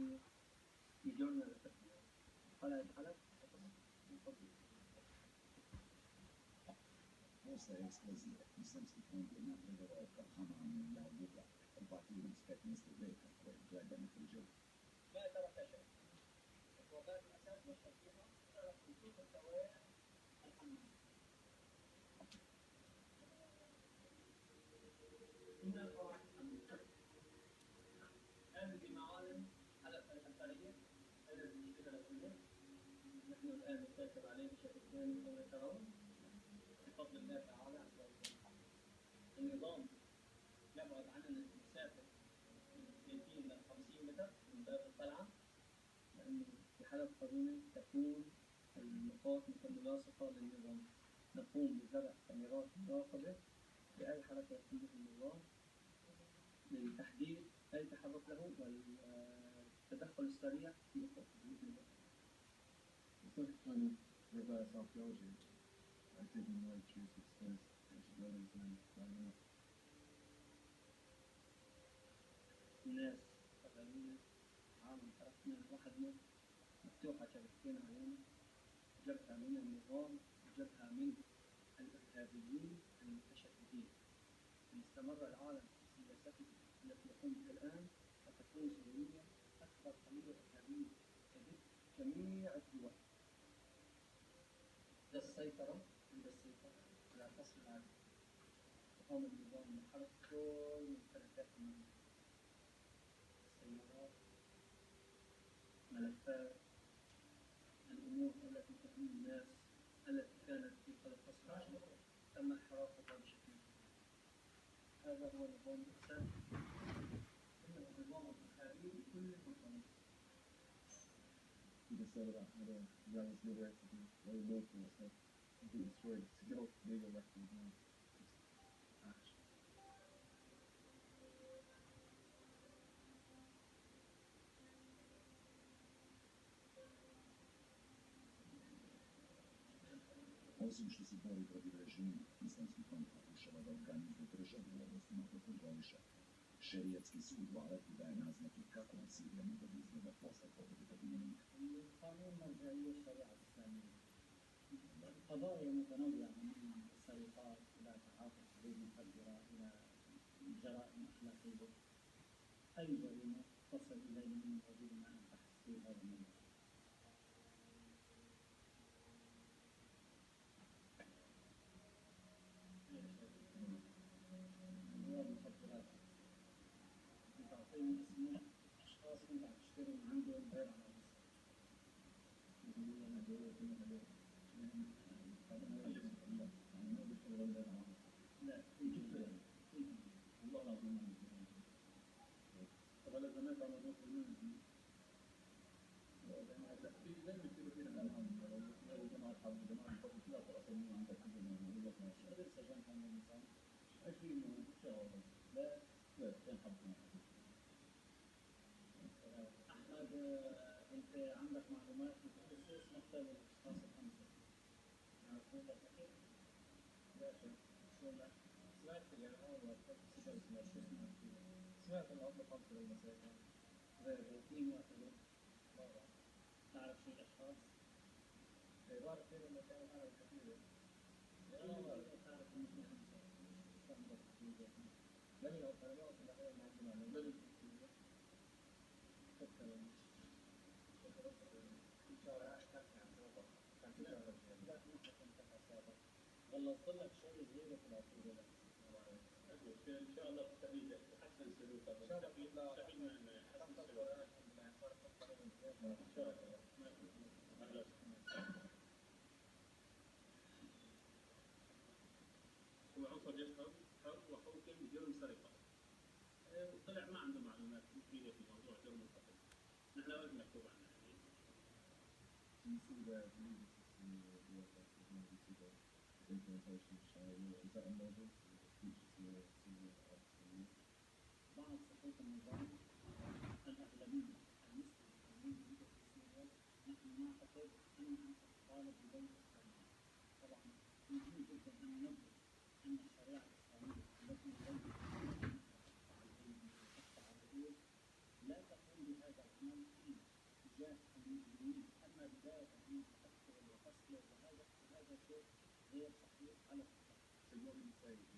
يصير يجرنا للتقدير ولا يجعلك تفضل. Posta je eksplozija. Islamski fond je napredovao kao Hamanija od Ugla, upatio iz 15. veka koje gleda na tuđe. ما ترك شيء. الوفاة الأساس مشهد فيها ترك خطوط الدوائر الحمام. إن القواعد الحمام هذه معالم على التاريخ الذي اشتغل فيه. نحن الآن نسيطر عليه بشكل كامل كما ترون بفضل الله تعالى عز وجل. النظام يبعد عننا مسافة من 30 إلى 50 متر من باب القلعة، لأنه في حالة قانوني تكون النقاط ملاصقة للنظام. نقوم بزرع كاميرات مراقبة لأي حركة يقوم بها النظام لتحديد أي تحرك له والتدخل السريع في إيقافه بإذن الله. It's like kind of reverse archaeology. I didn't know choose its first ancient buildings and then up. الناس أغانينا عالم تركنا وحدنا مفتوحة شبكتين علينا، جبهة من النظام وجبهة من الإرهابيين المتشددين. إن استمر العالم في سياسته التي يقوم بها الآن ستكون سوريا أكبر قضية إرهابية تهد جميع الدول. عند السيطرة على قصر العالم وقام النظام بحرق كل ممتلكات المملكة، السيارات، ملفات، الأمور التي تهم الناس التي كانت في قصر العالم تم إحراقها بشكل كبير. هذا هو نظام الإحسان، إنه نظام إرهابي بكل المقامات. You just said about how the young liberated to be very local and stuff. Completely destroyed to go legal records now. Just ash. Osim što se bori protiv režima, Islamski fond pokušava da organizuje državu u oblastima koje kontroliše. Šerijatski sud u Alepu daje naznake kako on Sirija mogla da izgleda posle pobjede pobunjenika. القانون مرجعية الشريعة الإسلامية. قضايا متنوعة من السرقات إلى تعاطي حبوب مخدرة إلى جرائم أخلاقية. أي جريمة تصل إلينا من وجودنا أن تحس في هذا الموضوع. أموال مخدرات تعطيني أسماء أشخاص كنت عم تشتري من عندهم غير على مصر. لا والله العظيم ولا زمان على نص المنزل في دائما كثير فينا الألعاب جماعة الحرب جماعة الحرب كلها تأثر من عندك كذا من يقول لك ماشي هذا السجن كان النظام 20 إن شاء الله لا كان حب أحمد أنت عندك معلومات بخصوص مقتل الأشخاص الخمسة عرفوا بالأكيد؟ لا شيء شو لا سمعت يعني أول سمعت إنه أطلق خمسة للمساجين غير اثنين يعتبرون بابا تعرف شو الأشخاص؟ عبارة كثير إنه كانوا عرب كثير تعرف إنه في خمسة شو عندك كثير بني أو كلمات ولا غير ما عندي معلومات بني كثير فكروا إن شاء الله كان سابق كان في شهر لا ما كان سابق والله طلع شوي زيادة في العقيدة لا إن شاء الله تستفيد تحسن سلوكك تستفيد من حسن سلوكك إن شاء الله هو عنصر جيش حر وحوكم بجرم سرقة وطلع ما عنده معلومات مفيدة في موضوع جرم القتل. نحن وين مكتوب عنه يعني؟ بعض صحيح النظام الأغلبية المسلمة الموجودة في سوريا نحن نعتقد أنها تتطالب بدولة إسلامية. طبعا مهم جدا أن ننبه أن الشريعة الإسلامية التي يجب أن تقطع الرؤوس لا تقوم بهذا العمل غير صحيح على الإطلاق. So what would you say is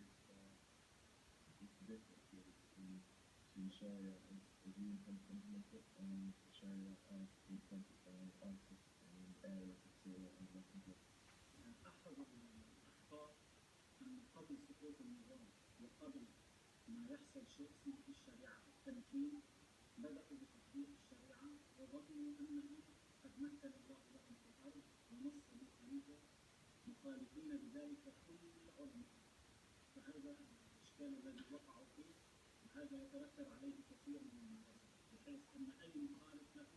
the difference really between Sharia as you intend to implement it and Sharia as implemented by ISIS in areas of Syria and Western Turkey? أحد الأخطاء أن قبل سقوط النظام وقبل ما يحصل شيء اسمه في الشريعة التمكين، بدأوا بتطبيق الشريعة وظنوا أنهم قد مكن الله لهم في الأرض ونصبوا خليفة مخالفين بذلك كل علماء. فهذا الإشكال الذي وقعوا فيه، وهذا يترتب عليه كثير من الممارسات، بحيث أن أي مخالف له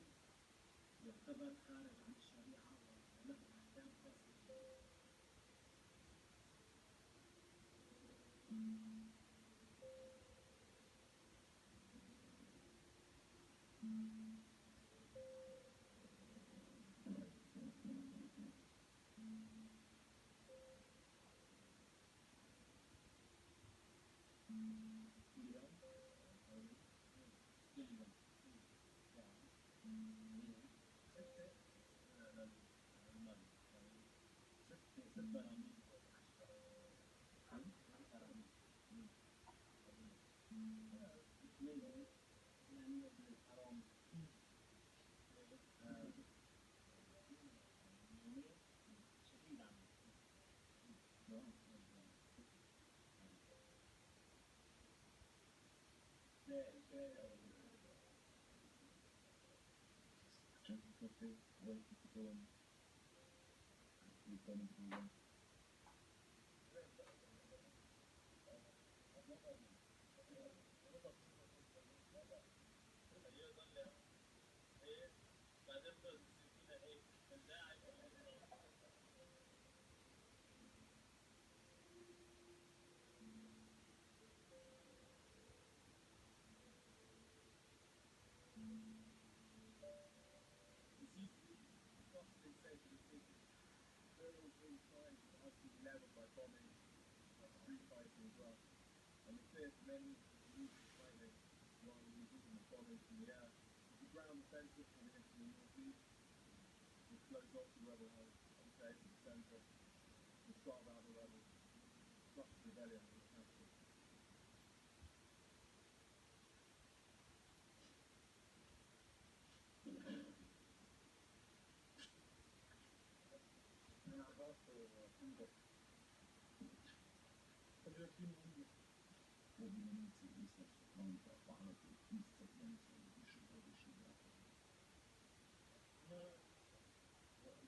يعتبر خارج عن الشريعة وله أحكام خاصة به. اليوم جيدا. ستة ست براميل maybe يعني around يومين شديد عمل. Coffee, waiting to go and we've gone into the room. Really trying to have to be leveled by bombing, street fighting as well. And the fear for many is to use the fighting while we're using the bombing from the air. The ground offensive coming into the northeast will close off the rebel enclave in the centre, will starve out the rebels, crush the rebellion in the capital. Obviamente islamska fronta varate istovremeno više godišnji ratovi.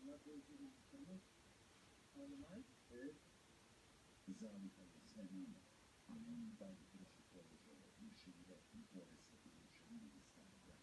ما بيجي يستمر على معي. Zaliha je sve nama, a oni dalje drže položaje i šire i bore se urušenju islamska.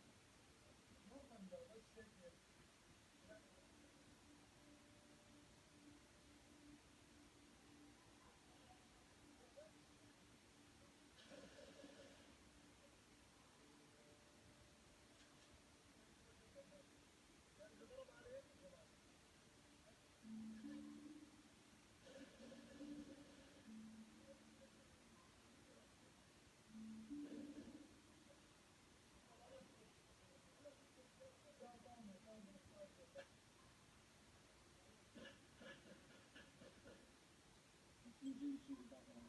يجي شيء بعدها.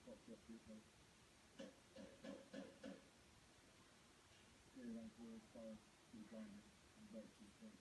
Popped up people. Clear around towards fire to the ground and right to the front.